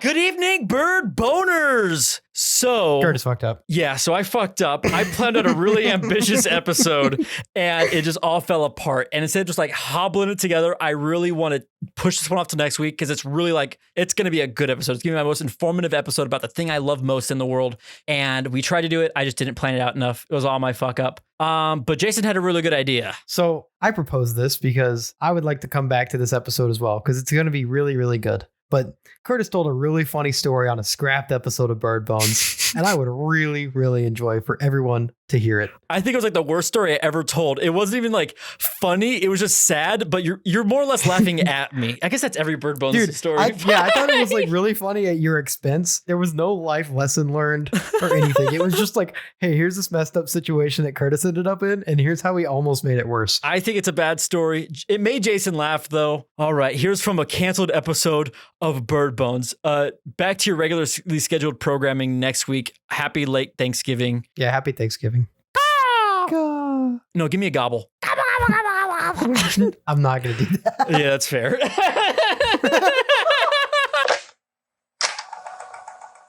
Good evening, bird boners. So Curtis fucked up. Yeah, so I fucked up. I planned out a really ambitious episode and it just all fell apart. And instead of just like hobbling it together, I really want to push this one off to next week because it's really like, it's going to be a good episode. It's going to be my most informative episode about the thing I love most in the world. And we tried to do it. I just didn't plan it out enough. It was all my fuck up. But Jason had a really good idea. So I proposed this because I would like to come back to this episode as well because it's going to be really, really good. But Curtis told a really funny story on a scrapped episode of Bird Bones, and I would really, really enjoy for everyone to hear it. I think it was like the worst story I ever told. It wasn't even like funny. It was just sad, but you're more or less laughing at me. I guess that's every Bird Bones story. I thought it was like really funny at your expense. There was no life lesson learned or anything. It was just like, hey, here's this messed up situation that Curtis ended up in, and here's how we almost made it worse. I think it's a bad story. It made Jason laugh, though. All right, here's from a canceled episode of Bird Bones. Back to your regularly scheduled programming next week. Happy late Thanksgiving. Yeah, happy Thanksgiving. No, give me a gobble. I'm not going to do that. Yeah, that's fair.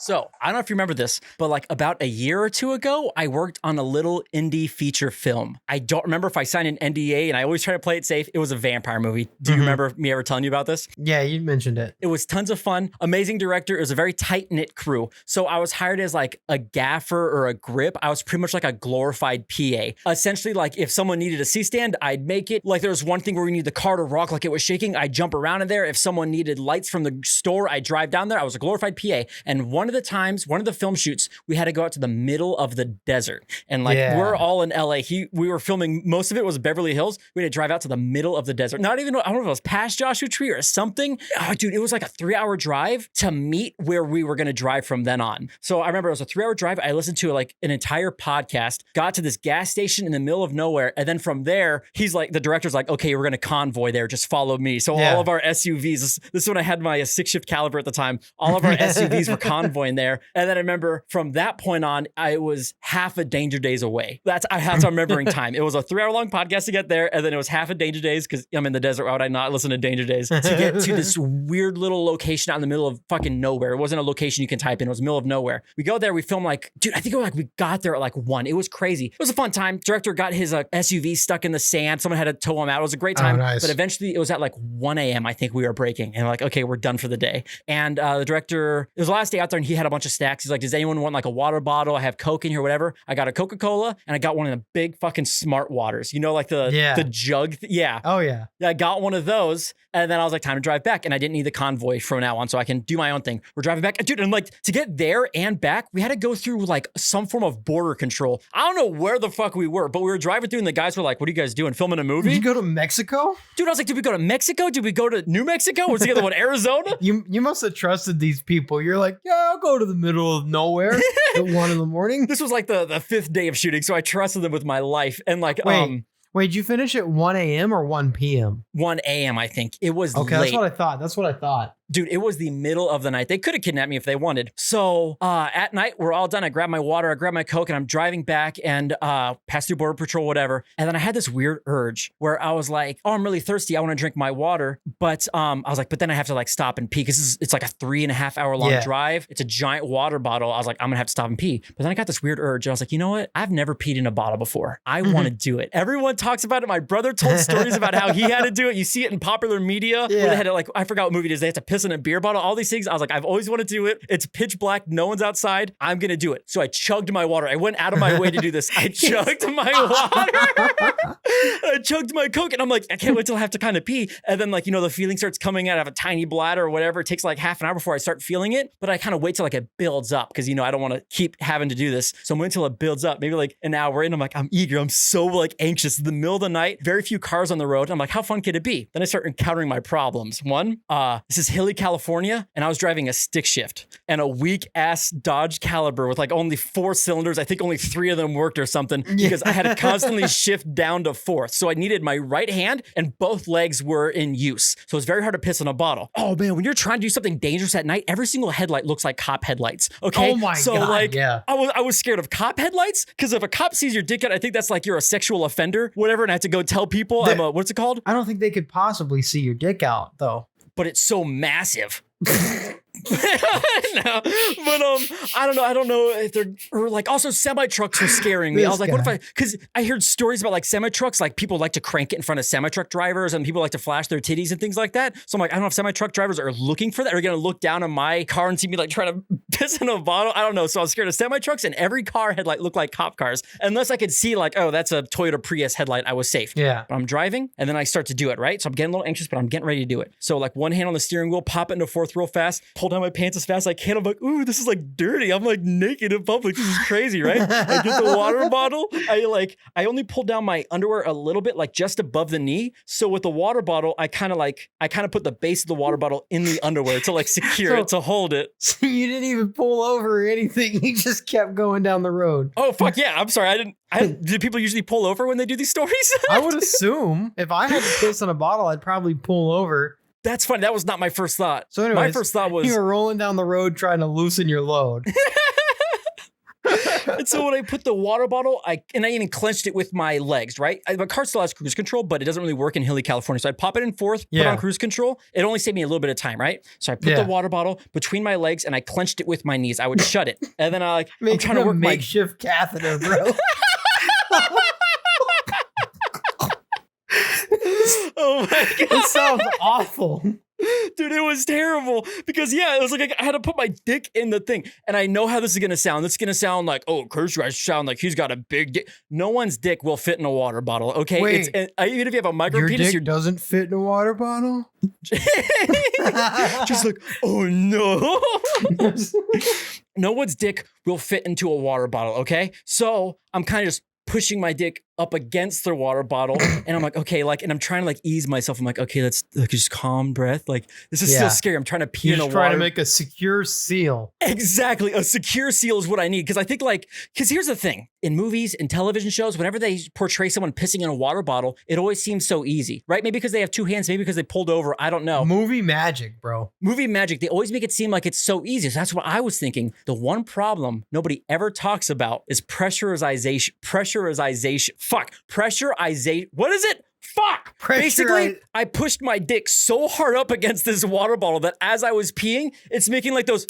So, I don't know if you remember this, but like about a year or two ago, I worked on a little indie feature film. I don't remember if I signed an NDA, and I always try to play it safe. It was a vampire movie. Do you remember me ever telling you about this? Yeah, you mentioned it. It was tons of fun. Amazing director. It was a very tight-knit crew. So I was hired as like a gaffer or a grip. I was pretty much like a glorified PA. Essentially, like if someone needed a C-stand, I'd make it. Like there was one thing where we needed the car to rock like it was shaking. I'd jump around in there. If someone needed lights from the store, I'd drive down there. I was a glorified PA. And one of the film shoots, we had to go out to the middle of the desert. And like we're all in LA. We were filming, most of it was Beverly Hills. We had to drive out to the middle of the desert. Not even, I don't know if it was past Joshua Tree or something. Oh, dude, it was like a 3-hour drive to meet where we were going to drive from then on. So I remember it was a 3-hour drive. I listened to like an entire podcast, got to this gas station in the middle of nowhere. And then from there, he's like, the director's like, okay, we're going to convoy there. Just follow me. So all of our SUVs, this is when I had my 6-shift caliber at the time. All of our SUVs were convoying there. And then I remember from that point on, I was half a Danger Days away. That's how I'm remembering time. It was a 3-hour long podcast to get there. And then it was half a Danger Days because I'm in the desert. Why would I not listen to Danger Days? To get to this weird little location out in the middle of fucking nowhere. It wasn't a location you can type in. It was the middle of nowhere. We go there. We film like, dude, I think it was like we got there at like 1. It was crazy. It was a fun time. Director got his SUV stuck in the sand. Someone had to tow him out. It was a great time. Oh, nice. But eventually it was at like 1 a.m. I think we were breaking. And like, okay, we're done for the day. And the director, it was the last day out there and he had a bunch of snacks. He's like, does anyone want like a water bottle? I have Coke in here, whatever. I got a Coca-Cola and I got one of the big fucking Smart Waters. You know, like the jug. Yeah. Oh, yeah. I got one of those. And then I was like, time to drive back. And I didn't need the convoy from now on, so I can do my own thing. We're driving back. Dude, and like to get there and back, we had to go through like some form of border control. I don't know where the fuck we were, but we were driving through and the guys were like, what are you guys doing? Filming a movie? Did you go to Mexico? Dude, I was like, did we go to Mexico? Did we go to New Mexico? Was the other one Arizona? You must have trusted these people. You're like, yeah, I'll go to the middle of nowhere at 1 in the morning. This was like the 5th day of shooting, so I trusted them with my life. And like, Wait, did you finish at 1 a.m. or 1 p.m.? 1 a.m. I think. It was okay, late. That's what I thought. Dude, it was the middle of the night. They could have kidnapped me if they wanted. So at night, we're all done. I grabbed my water, I grabbed my Coke, and I'm driving back and pass through Border Patrol, whatever. And then I had this weird urge where I was like, oh, I'm really thirsty. I want to drink my water. But I was like, but then I have to like stop and pee because it's like a 3.5 hour long drive. It's a giant water bottle. I was like, I'm going to have to stop and pee. But then I got this weird urge. I was like, you know what? I've never peed in a bottle before. I want to do it. Everyone talks about it. My brother told stories about how he had to do it. You see it in popular media where they had to like, I forgot what movie it is. They had to piss in a beer bottle. All these things. I was like, I've always wanted to do it. It's pitch black. No one's outside. I'm going to do it. So I chugged my water. I went out of my way to do this. I chugged my water. I chugged my Coke and I'm like, I can't wait till I have to kind of pee. And then like, you know, the feeling starts coming out. I have a tiny bladder or whatever. It takes like half an hour before I start feeling it. But I kind of wait till like it builds up because, you know, I don't want to keep having to do this. So I'm waiting till it builds up, maybe like an hour in. I'm like, I'm eager. I'm so like anxious. In the middle of the night, very few cars on the road. I'm like, how fun could it be? Then I start encountering my problems. One, this is hilly California. And I was driving a stick shift and a weak ass Dodge Caliber with like only 4 cylinders. I think only 3 of them worked or something because I had to constantly shift down to 4th. So I needed my right hand and both legs were in use. So it's very hard to piss in a bottle. Oh man, when you're trying to do something dangerous at night, every single headlight looks like cop headlights. Okay. Oh my God. I was scared of cop headlights because if a cop sees your dick out, I think that's like you're a sexual offender, whatever. And I had to go tell people what's it called? I don't think they could possibly see your dick out though. But it's so massive. No, but I don't know. I don't know if they're or like also semi trucks were scaring me. I was like, what if because I heard stories about like semi trucks, like people like to crank it in front of semi truck drivers and people like to flash their titties and things like that. So I'm like, I don't know if semi truck drivers are looking for that. Are going to look down on my car and see me like trying to piss in a bottle? I don't know. So I was scared of semi trucks, and every car headlight looked like cop cars. Unless I could see like, oh, that's a Toyota Prius headlight, I was safe. Yeah. But I'm driving and then I start to do it, right? So I'm getting a little anxious, but I'm getting ready to do it. So like one hand on the steering wheel, pop it into fourth real fast, pull down my pants as fast as I can. I'm like, ooh, this is like dirty. I'm like naked in public. This is crazy, right? I get the water bottle. I only pulled down my underwear a little bit, like just above the knee. So with the water bottle, I kind of put the base of the water bottle in the underwear to like secure it, to hold it. So you didn't even pull over or anything. You just kept going down the road. Oh, fuck yeah. I'm sorry. Did people usually pull over when they do these stories? I would assume if I had to piss in a bottle, I'd probably pull over. That's funny. That was not my first thought. So anyways, my first thought was you were rolling down the road trying to loosen your load. And so when I put the water bottle, I even clenched it with my legs, right? My car still has cruise control, but it doesn't really work in hilly California. So I'd pop it in fourth, put on cruise control. It only saved me a little bit of time, right? So I put the water bottle between my legs and I clenched it with my knees. I would shut it. And then I'm trying to work my makeshift catheter, bro. Oh my God. It sounds awful. Dude, it was terrible because it was like I had to put my dick in the thing, and I know how this is gonna sound. This is gonna sound like, oh, Kurt's guys sound like he's got a big dick. No one's dick will fit in a water bottle. Okay, wait, even if you have a micro penis, your dick doesn't fit in a water bottle. Just like, oh no. No one's dick will fit into a water bottle. Okay, so I'm kind of just pushing my dick up against the water bottle, and I'm like, okay, and I'm trying to ease myself. I'm like, okay, let's just calm breath. Like, this is still scary. I'm trying to pee in the water. You're trying to make a secure seal. Exactly, a secure seal is what I need, because I think because here's the thing: in movies and television shows, whenever they portray someone pissing in a water bottle, it always seems so easy, right? Maybe because they have two hands, maybe because they pulled over. I don't know. Movie magic, bro. Movie magic. They always make it seem like it's so easy. So that's what I was thinking. The one problem nobody ever talks about is pressurization. Pressurization. What is it? Fuck! Basically, I pushed my dick so hard up against this water bottle that as I was peeing, it's making like those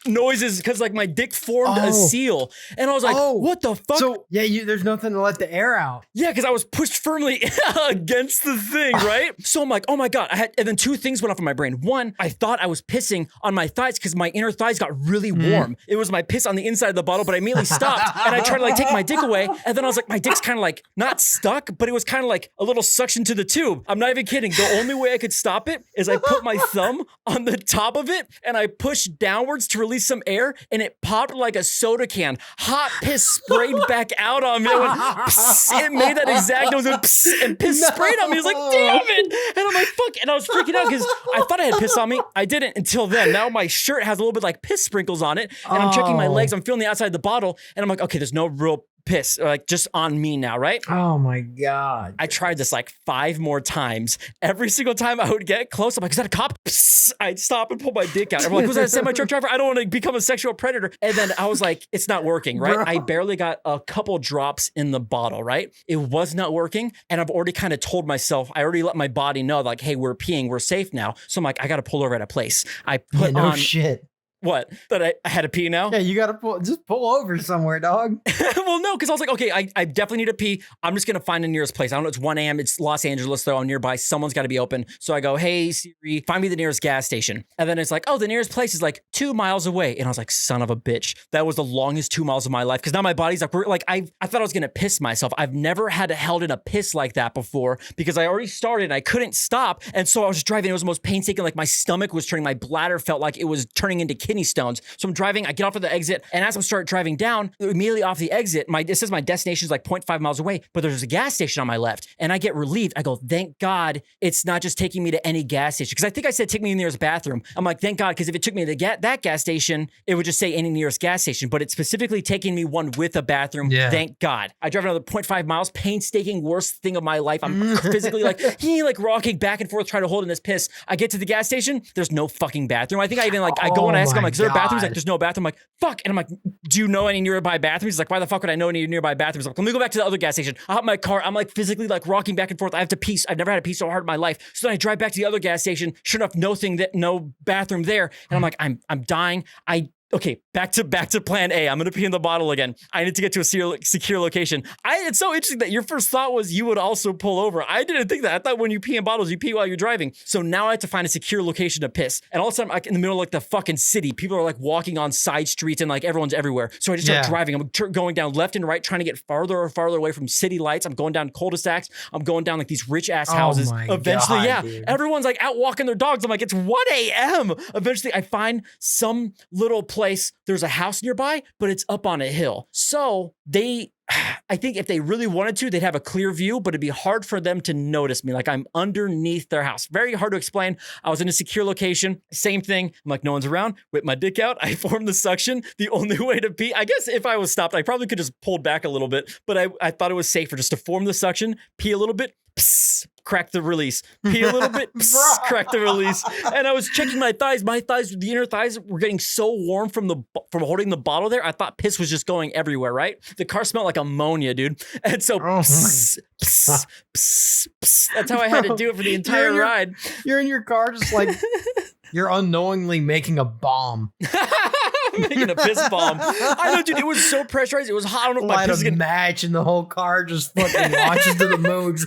noises because like my dick formed a seal, and I was like, what the fuck? So there's nothing to let the air out. Yeah, because I was pushed firmly against the thing, right? So I'm like, oh my God. And then two things went off in my brain. One, I thought I was pissing on my thighs because my inner thighs got really warm. It was my piss on the inside of the bottle, but I immediately stopped and I tried to take my dick away, and then I was like, my dick's kind of like not stuck, but it was kind of like a little suction to the tube. I'm not even kidding. The only way I could stop it is I put my thumb on the top of it and I pushed downwards to release some air, and it popped like a soda can. Hot piss sprayed back out on me. It made that exact noise, and piss sprayed on me. I was like, damn it. And I'm like, fuck. And I was freaking out because I thought I had piss on me. I didn't until then. Now my shirt has a little bit like piss sprinkles on it, and I'm checking my legs. I'm feeling the outside of the bottle, and I'm like, okay, there's no real piss, like just on me now, right? Oh my God. I tried this like 5 more times. Every single time I would get close, I'm like, is that a cop? Psst. I'd stop and pull my dick out. I'm like, was that a semi-truck driver? I don't want to become a sexual predator. And then I was like, it's not working, right? Bro. I barely got a couple drops in the bottle, right? It was not working. And I've already kind of told myself, I already let my body know, like, hey, we're peeing, we're safe now. So I'm like, I got to pull over at a place. I put on shit. What? That I had to pee now? Yeah, you gotta pull over somewhere, dog. Well, no, because I was like, okay, I definitely need to pee. I'm just gonna find the nearest place. I don't know, it's 1 a.m. It's Los Angeles, though. I'm nearby. Someone's got to be open. So I go, hey, Siri, find me the nearest gas station. And then it's like, oh, the nearest place is like 2 miles away. And I was like, son of a bitch. That was the longest 2 miles of my life. Because now my body's like, I thought I was gonna piss myself. I've never had held in a piss like that before because I already started and I couldn't stop. And so I was just driving. It was the most painstaking. Like my stomach was turning, my bladder felt like it was turning into kidney stones. So I'm driving, I get off of the exit, and as I start driving down, immediately off the exit, it says my destination is like 0.5 miles away, but there's a gas station on my left. And I get relieved. I go, thank God it's not just taking me to any gas station. Because I think I said take me to the nearest bathroom. I'm like, thank God, because if it took me to that gas station, it would just say any nearest gas station. But it's specifically taking me one with a bathroom. Yeah. Thank God. I drive another 0.5 miles, painstaking, worst thing of my life. I'm physically like rocking back and forth trying to hold in this piss. I get to the gas station, there's no fucking bathroom. I think I even I go and ask I'm like, is there a bathroom? He's like, God. there's no bathroom. I'm like, fuck. And I'm like, do you know any nearby bathrooms? He's like, why the fuck would I know any nearby bathrooms? I'm like, let me go back to the other gas station. I hop in my car. I'm like physically like rocking back and forth. I have to pee. I've never had to pee so hard in my life. So then I drive back to the other gas station. Sure enough, no bathroom there. And I'm like, I'm dying. Okay, back to plan A. I'm gonna pee in the bottle again. I need to get to a secure location. It's so interesting that your first thought was you would also pull over. I didn't think that. I thought when you pee in bottles, you pee while you're driving. So now I have to find a secure location to piss. And all of a sudden, I'm in the middle of like the fucking city. People are like walking on side streets and like everyone's everywhere. So I just start driving. I'm going down left and right, trying to get farther and farther away from city lights. I'm going down cul-de-sacs. I'm going down like these rich ass houses. Eventually, dude. everyone's like out walking their dogs. I'm like, it's 1 a.m. Eventually, I find some little place. There's a house nearby, but it's up on a hill. So I think if they really wanted to, they'd have a clear view, but it'd be hard for them to notice me. Like I'm underneath their house. Very hard to explain. I was in a secure location. Same thing. I'm like, no one's around. Whip my dick out. I formed the suction. The only way to pee, I guess if I was stopped, I probably could just pulled back a little bit, but I thought it was safer just to form the suction, pee a little bit, pss, crack the release. Pee a little bit, pss, crack the release. And I was checking my thighs. My thighs, the inner thighs were getting so warm from holding the bottle there. I thought piss was just going everywhere, right? The car smelled like ammonia, dude. And so pss, pss, pss, pss. That's how I had to do it for the entire ride. You're in your car just like, you're unknowingly making a bomb. Making a piss bomb. I know, dude. It was so pressurized. It was hot. I don't know if my piss is gonna match, and the whole car just fucking launches to the moon.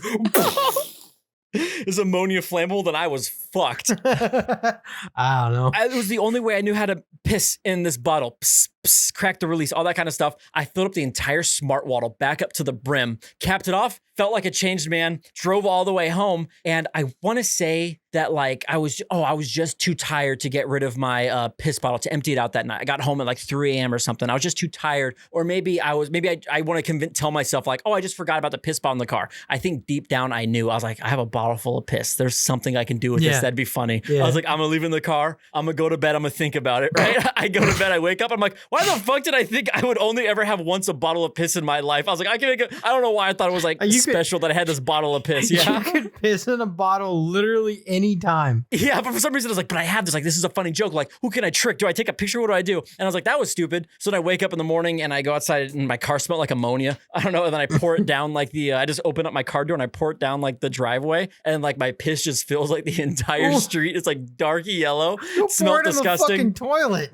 Is ammonia flammable? Then I was fucked. I don't know. It was the only way I knew how to piss in this bottle. Pss, pss, crack the release, all that kind of stuff. I filled up the entire smart waddle back up to the brim, capped it off, felt like a changed man, drove all the way home. And I want to say that like I was just too tired to get rid of my piss bottle, to empty it out that night. I got home at like 3 a.m. or something. I was just too tired. Or maybe I want to tell myself like, oh, I just forgot about the piss bottle in the car. I think deep down I knew. I was like, I have a bottle full of piss. There's something I can do with this. That'd be funny. I was like, I'm gonna leave it in the car. I'm gonna go to bed. I'm gonna think about it, right? I go to bed, I wake up, I'm like, why the fuck did I think I would only ever have once a bottle of piss in my life? I was like, I don't know why I thought it was like special that I had this bottle of piss. Yeah. You could piss in a bottle literally any time. Yeah, but for some reason I was like, but I have this, like, this is a funny joke. Like, who can I trick? Do I take a picture? What do I do? And I was like, that was stupid. So then I wake up in the morning and I go outside and my car smelled like ammonia. I don't know. And then I pour it down like I just open up my car door and I pour it down like the driveway, and like my piss just fills like the entire street. It's like darky yellow. You Smelled disgusting. In the fucking toilet.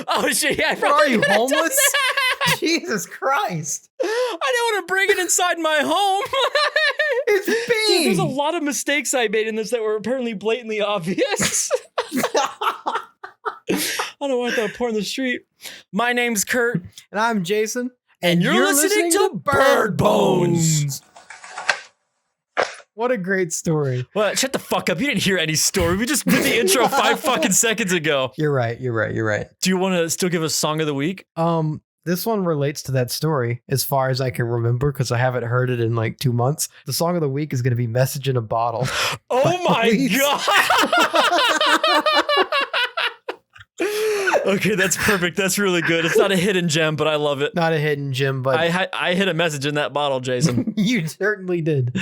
Oh shit! Yeah, Are you homeless? Jesus Christ! I don't want to bring it inside my home. It's big. Dude, there's a lot of mistakes I made in this that were apparently blatantly obvious. I don't know why I thought I'd pour in the street. My name's Kurt, and I'm Jason, and you're listening to Bird Bones. What a great story. Well, shut the fuck up. You didn't hear any story. We just did the intro 5 fucking seconds ago. You're right. Do you want to still give us Song of the Week? This one relates to that story as far as I can remember, because I haven't heard it in like 2 months. The Song of the Week is going to be Message in a Bottle. Oh my God. Okay, that's perfect. That's really good. It's not a hidden gem, but I love it. Not a hidden gem, but I hit a message in that bottle, Jason. You certainly did.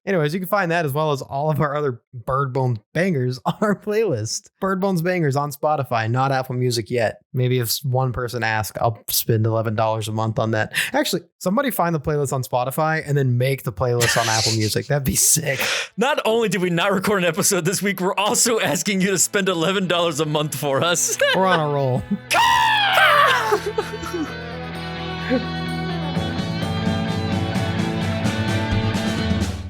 Anyways, you can find that as well as all of our other Bird Bones bangers on our playlist. Bird Bones bangers on Spotify, not Apple Music yet. Maybe if one person asks, I'll spend $11 a month on that. Actually, somebody find the playlist on Spotify and then make the playlist on Apple Music. That'd be sick. Not only did we not record an episode this week, we're also asking you to spend $11 a month for us. We're on a roll.